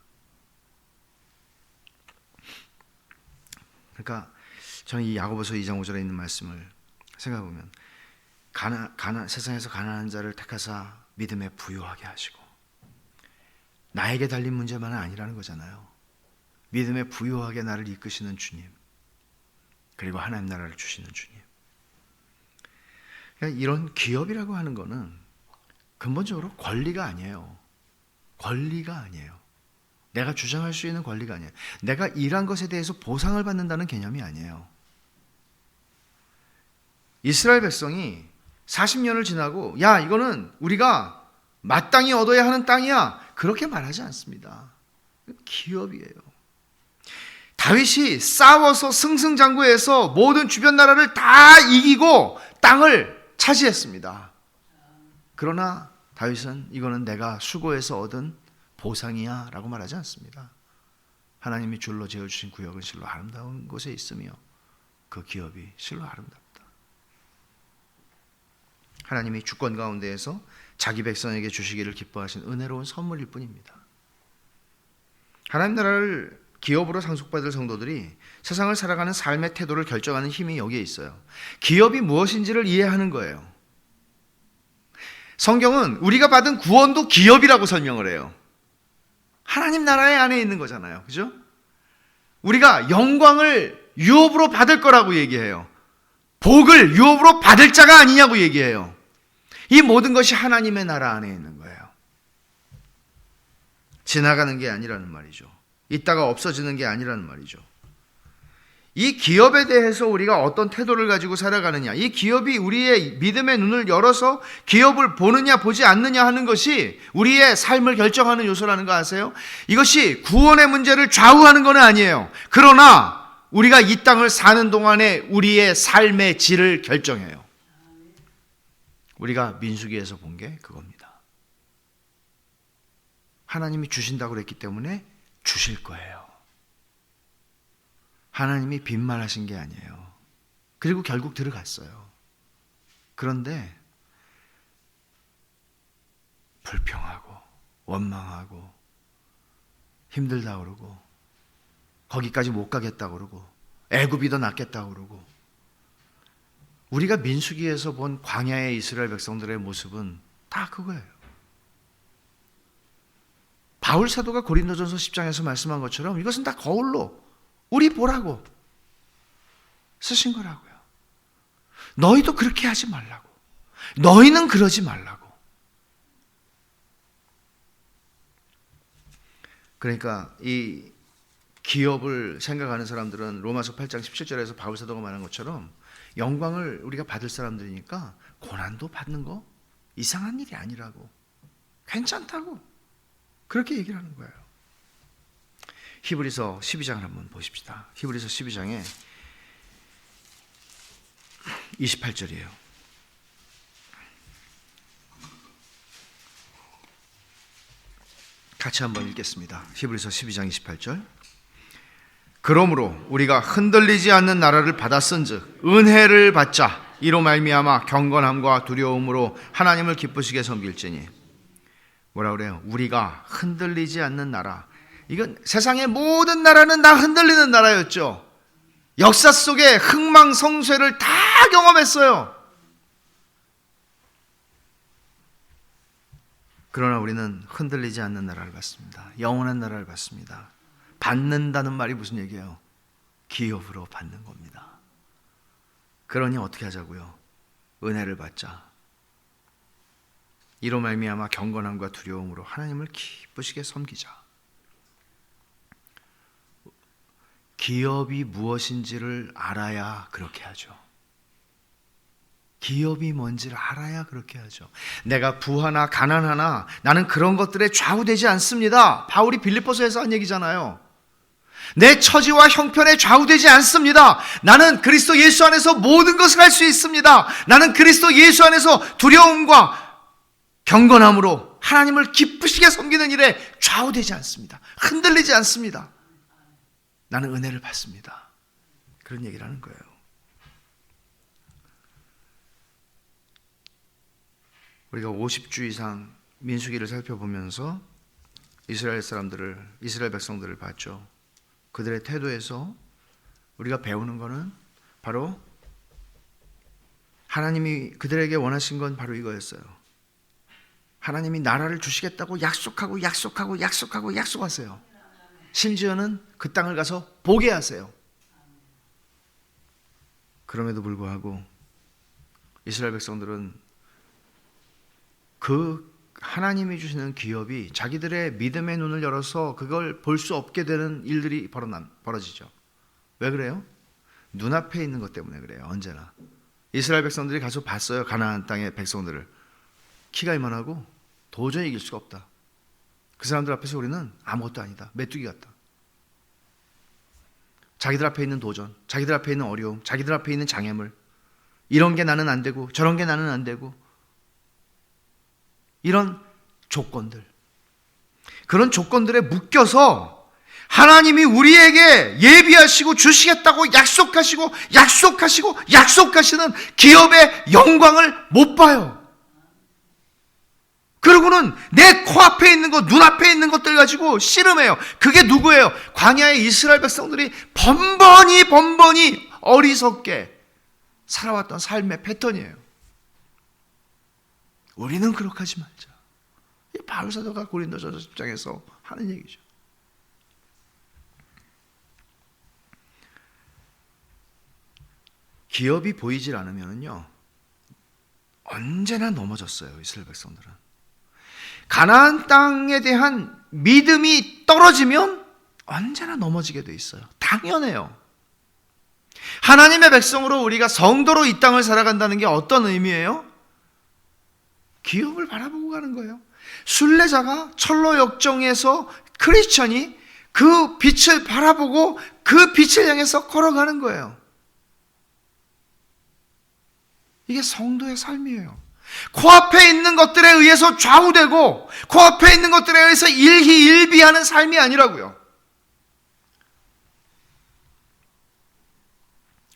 그러니까 저는 이 야고보서 2장 5절에 있는 말씀을 생각해보면, 세상에서 가난한 자를 택하사 믿음에 부요하게 하시고, 나에게 달린 문제만은 아니라는 거잖아요. 믿음에 부요하게 나를 이끄시는 주님, 그리고 하나님 나라를 주시는 주님. 그러니까 이런 기업이라고 하는 거는 근본적으로 권리가 아니에요. 권리가 아니에요. 내가 주장할 수 있는 권리가 아니에요. 내가 일한 것에 대해서 보상을 받는다는 개념이 아니에요. 이스라엘 백성이 40년을 지나고 야, 이거는 우리가 마땅히 얻어야 하는 땅이야, 그렇게 말하지 않습니다. 기업이에요. 다윗이 싸워서 승승장구해서 모든 주변 나라를 다 이기고 땅을 차지했습니다. 그러나 다윗은 이거는 내가 수고해서 얻은 보상이야 라고 말하지 않습니다. 하나님이 줄로 지어주신 구역은 실로 아름다운 곳에 있으며 그 기업이 실로 아름답다. 하나님이 주권 가운데에서 자기 백성에게 주시기를 기뻐하신 은혜로운 선물일 뿐입니다. 하나님 나라를 기업으로 상속받을 성도들이 세상을 살아가는 삶의 태도를 결정하는 힘이 여기에 있어요. 기업이 무엇인지를 이해하는 거예요. 성경은 우리가 받은 구원도 기업이라고 설명을 해요. 하나님 나라의 안에 있는 거잖아요. 그죠? 우리가 영광을 유업으로 받을 거라고 얘기해요. 복을 유업으로 받을 자가 아니냐고 얘기해요. 이 모든 것이 하나님의 나라 안에 있는 거예요. 지나가는 게 아니라는 말이죠. 있다가 없어지는 게 아니라는 말이죠. 이 기업에 대해서 우리가 어떤 태도를 가지고 살아가느냐, 이 기업이 우리의 믿음의 눈을 열어서 기업을 보느냐 보지 않느냐 하는 것이 우리의 삶을 결정하는 요소라는 거 아세요? 이것이 구원의 문제를 좌우하는 건 아니에요. 그러나 우리가 이 땅을 사는 동안에 우리의 삶의 질을 결정해요. 우리가 민수기에서 본 게 그겁니다. 하나님이 주신다고 그랬기 때문에 주실 거예요. 하나님이 빈말하신 게 아니에요. 그리고 결국 들어갔어요. 그런데 불평하고 원망하고 힘들다 그러고 거기까지 못 가겠다 그러고 애굽이 더 낫겠다 그러고, 우리가 민수기에서 본 광야의 이스라엘 백성들의 모습은 다 그거예요. 바울 사도가 고린도전서 10장에서 말씀한 것처럼 이것은 다 거울로 우리 보라고 쓰신 거라고요. 너희도 그렇게 하지 말라고. 너희는 그러지 말라고. 그러니까 이 기업을 생각하는 사람들은 로마서 8장 17절에서 바울 사도가 말한 것처럼 영광을 우리가 받을 사람들이니까 고난도 받는 거 이상한 일이 아니라고, 괜찮다고 그렇게 얘기를 하는 거예요. 히브리서 12장을 한번 보십시다. 히브리서 12장에 28절이에요. 같이 한번 읽겠습니다. 히브리서 12장 28절. 그러므로 우리가 흔들리지 않는 나라를 받았은즉 은혜를 받자. 이로 말미암아 경건함과 두려움으로 하나님을 기쁘시게 섬길지니. 뭐라 그래요? 우리가 흔들리지 않는 나라. 이건 세상의 모든 나라는 다 흔들리는 나라였죠. 역사 속에 흥망성쇠를 다 경험했어요. 그러나 우리는 흔들리지 않는 나라를 받습니다. 영원한 나라를 받습니다. 받는다는 말이 무슨 얘기예요? 기업으로 받는 겁니다. 그러니 어떻게 하자고요? 은혜를 받자. 이로 말미암아 경건함과 두려움으로 하나님을 기쁘시게 섬기자. 기업이 무엇인지를 알아야 그렇게 하죠. 기업이 뭔지를 알아야 그렇게 하죠. 내가 부하나 가난하나 나는 그런 것들에 좌우되지 않습니다. 바울이 빌립보서에서 한 얘기잖아요. 내 처지와 형편에 좌우되지 않습니다. 나는 그리스도 예수 안에서 모든 것을 할 수 있습니다. 나는 그리스도 예수 안에서 두려움과 경건함으로 하나님을 기쁘시게 섬기는 일에 좌우되지 않습니다. 흔들리지 않습니다. 나는 은혜를 받습니다. 그런 얘기를 하는 거예요. 우리가 50주 이상 민수기를 살펴보면서 이스라엘 백성들을 봤죠. 그들의 태도에서 우리가 배우는 것은 바로 하나님이 그들에게 원하신 건 바로 이거였어요. 하나님이 나라를 주시겠다고 약속하세요. 심지어는 그 땅을 가서 보게 하세요. 그럼에도 불구하고 이스라엘 백성들은 그 하나님이 주시는 기업이 자기들의 믿음의 눈을 열어서 그걸 볼 수 없게 되는 일들이 벌어지죠. 왜 그래요? 눈앞에 있는 것 때문에 그래요. 언제나 이스라엘 백성들이 가서 봤어요. 가나안 땅의 백성들을. 키가 이만하고 도저히 이길 수가 없다. 그 사람들 앞에서 우리는 아무것도 아니다. 메뚜기 같다. 자기들 앞에 있는 도전, 자기들 앞에 있는 어려움, 자기들 앞에 있는 장애물, 이런 게 나는 안 되고 저런 게 나는 안 되고, 이런 조건들, 그런 조건들에 묶여서 하나님이 우리에게 예비하시고 주시겠다고 약속하시는 기업의 영광을 못 봐요. 그러고는 내 코앞에 있는 것, 눈앞에 있는 것들 가지고 씨름해요. 그게 누구예요? 광야의 이스라엘 백성들이 번번이 어리석게 살아왔던 삶의 패턴이에요. 우리는 그렇게 하지 말자. 이 바울 사도가 고린도전서 10장에서 하는 얘기죠. 기업이 보이질 않으면요 언제나 넘어졌어요. 이스라엘 백성들은. 가나안 땅에 대한 믿음이 떨어지면 언제나 넘어지게 돼 있어요. 당연해요. 하나님의 백성으로 우리가 성도로 이 땅을 살아간다는 게 어떤 의미예요? 기업을 바라보고 가는 거예요. 순례자가 철로 역정에서 크리스천이 그 빛을 바라보고 그 빛을 향해서 걸어가는 거예요. 이게 성도의 삶이에요. 코앞에 있는 것들에 의해서 좌우되고 코앞에 있는 것들에 의해서 일희일비하는 삶이 아니라고요.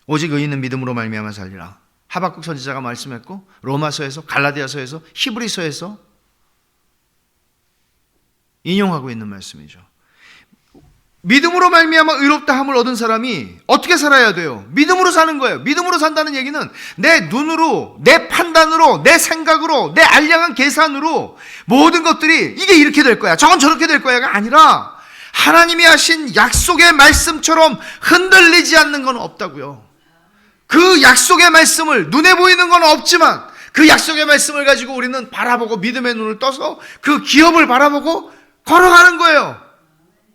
오직 의인은 믿음으로 말미암아 살리라. 하박국 선지자가 말씀했고 로마서에서 갈라디아서에서 히브리서에서 인용하고 있는 말씀이죠. 믿음으로 말미암아 의롭다 함을 얻은 사람이 어떻게 살아야 돼요? 믿음으로 사는 거예요. 믿음으로 산다는 얘기는 내 눈으로, 내 판단으로, 내 생각으로, 내 알량한 계산으로 모든 것들이 이게 이렇게 될 거야, 저건 저렇게 될 거야가 아니라 하나님이 하신 약속의 말씀처럼 흔들리지 않는 건 없다고요. 그 약속의 말씀을, 눈에 보이는 건 없지만 그 약속의 말씀을 가지고 우리는 바라보고 믿음의 눈을 떠서 그 기업을 바라보고 걸어가는 거예요.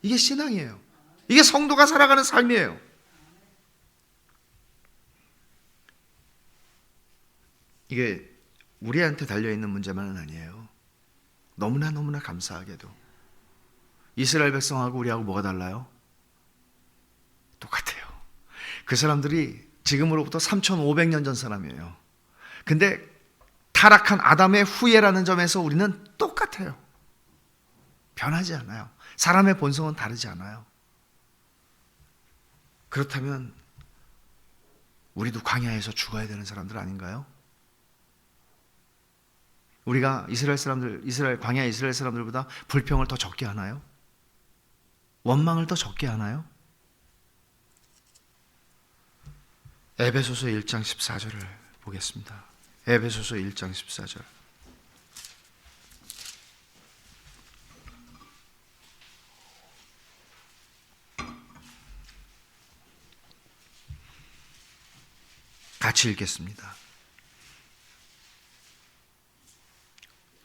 이게 신앙이에요. 이게 성도가 살아가는 삶이에요. 이게 우리한테 달려있는 문제만은 아니에요. 너무나 감사하게도 이스라엘 백성하고 우리하고 뭐가 달라요? 똑같아요. 그 사람들이 지금으로부터 3,500년 전 사람이에요. 근데 타락한 아담의 후예라는 점에서 우리는 똑같아요. 변하지 않아요. 사람의 본성은 다르지 않아요. 그렇다면 우리도 광야에서 죽어야 되는 사람들 아닌가요? 우리가 광야 이스라엘 사람들보다 불평을 더 적게 하나요? 원망을 더 적게 하나요? 에베소서 1장 14절을 보겠습니다. 에베소서 1장 14절. 같이 읽겠습니다.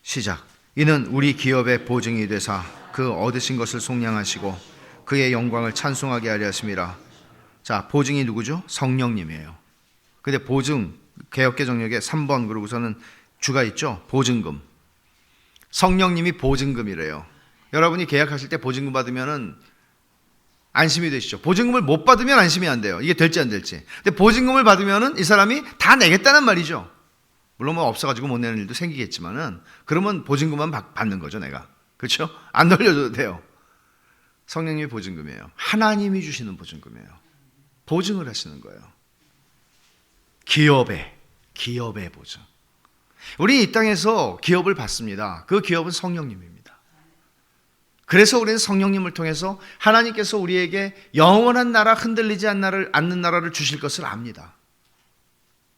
시작. 이는 우리 기업의 보증이 되사 그 얻으신 것을 속량하시고 그의 영광을 찬송하게 하려 하심이라. 자, 보증이 누구죠? 성령님이에요. 근데 보증, 개역개정역에 3번 그러고서는 주가 있죠? 보증금. 성령님이 보증금이래요. 여러분이 계약하실 때 보증금 받으면은 안심이 되시죠. 보증금을 못 받으면 안심이 안 돼요. 이게 될지 안 될지. 근데 보증금을 받으면은 이 사람이 다 내겠다는 말이죠. 물론 뭐 없어가지고 못 내는 일도 생기겠지만은 그러면 보증금만 받는 거죠, 내가. 그렇죠? 안 돌려줘도 돼요. 성령님이 보증금이에요. 하나님이 주시는 보증금이에요. 보증을 하시는 거예요. 기업의 보증. 우리 이 땅에서 기업을 받습니다. 그 기업은 성령님입니다. 그래서 우리는 성령님을 통해서 하나님께서 우리에게 영원한 나라, 흔들리지 않는 나라를 주실 것을 압니다.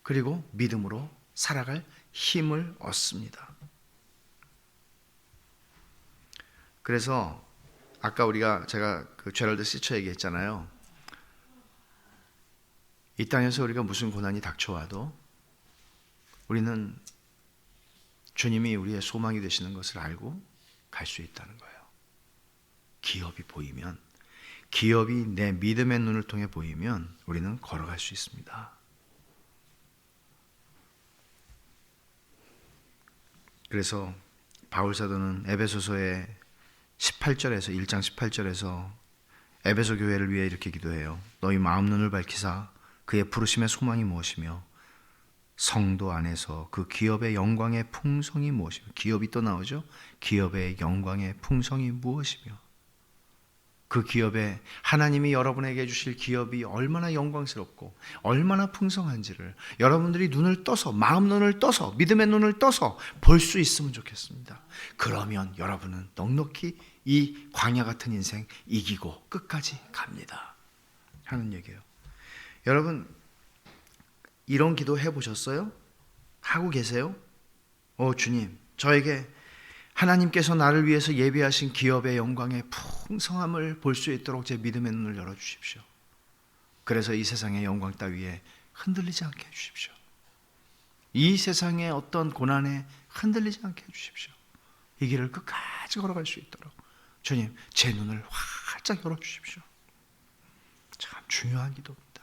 그리고 믿음으로 살아갈 힘을 얻습니다. 그래서 아까 제가 그 제럴드 시처 얘기했잖아요. 이 땅에서 우리가 무슨 고난이 닥쳐와도 우리는 주님이 우리의 소망이 되시는 것을 알고 갈 수 있다는 거예요. 기업이 보이면, 기업이 내 믿음의 눈을 통해 보이면 우리는 걸어갈 수 있습니다. 그래서 바울 사도는 에베소서의 18절에서 1장 18절에서 에베소 교회를 위해 이렇게 기도해요. 너희 마음 눈을 밝히사 그의 부르심의 소망이 무엇이며 성도 안에서 그 기업의 영광의 풍성이 무엇이며, 기업이 또 나오죠. 기업의 영광의 풍성이 무엇이며, 그 기업에 하나님이 여러분에게 주실 기업이 얼마나 영광스럽고 얼마나 풍성한지를 여러분들이 눈을 떠서, 마음 눈을 떠서, 믿음의 눈을 떠서 볼 수 있으면 좋겠습니다. 그러면 여러분은 넉넉히 이 광야 같은 인생 이기고 끝까지 갑니다 하는 얘기예요. 여러분, 이런 기도 해보셨어요? 하고 계세요? 주님, 저에게 하나님께서 나를 위해서 예비하신 기업의 영광의 풍성함을 볼 수 있도록 제 믿음의 눈을 열어주십시오. 그래서 이 세상의 영광 따위에 흔들리지 않게 해주십시오. 이 세상의 어떤 고난에 흔들리지 않게 해주십시오. 이 길을 끝까지 걸어갈 수 있도록 주님, 제 눈을 활짝 열어주십시오. 참 중요한 기도입니다.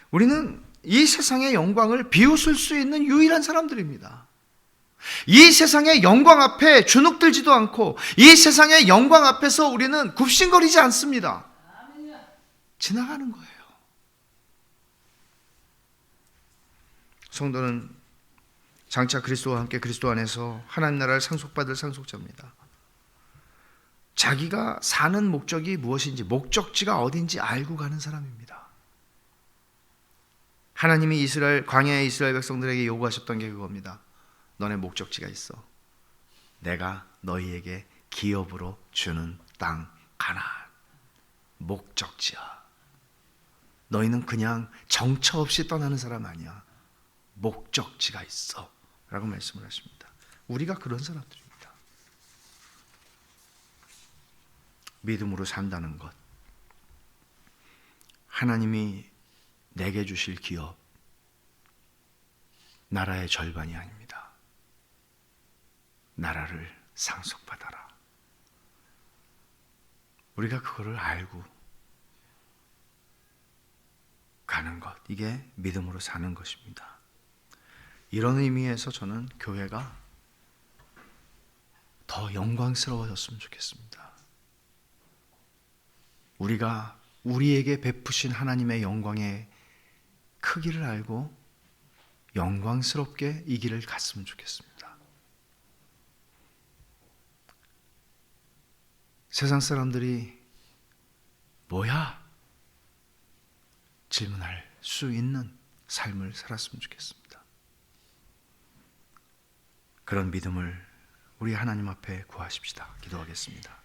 우리는 이 세상의 영광을 비웃을 수 있는 유일한 사람들입니다. 이 세상의 영광 앞에 주눅들지도 않고 이 세상의 영광 앞에서 우리는 굽신거리지 않습니다. 지나가는 거예요. 성도는 장차 그리스도와 함께 그리스도 안에서 하나님 나라를 상속받을 상속자입니다. 자기가 사는 목적이 무엇인지, 목적지가 어딘지 알고 가는 사람입니다. 하나님이 광야의 이스라엘 백성들에게 요구하셨던 게 그겁니다. 너네 목적지가 있어. 내가 너희에게 기업으로 주는 땅 가나안. 목적지야. 너희는 그냥 정처 없이 떠나는 사람 아니야. 목적지가 있어 라고 말씀을 하십니다. 우리가 그런 사람들입니다. 믿음으로 산다는 것, 하나님이 내게 주실 기업, 나라의 절반이 아닙니다. 나라를 상속받아라. 우리가 그거를 알고 가는 것, 이게 믿음으로 사는 것입니다. 이런 의미에서 저는 교회가 더 영광스러워졌으면 좋겠습니다. 우리가 우리에게 베푸신 하나님의 영광의 크기를 알고 영광스럽게 이 길을 갔으면 좋겠습니다. 세상 사람들이 뭐야? 질문할 수 있는 삶을 살았으면 좋겠습니다. 그런 믿음을 우리 하나님 앞에 구하십시다. 기도하겠습니다.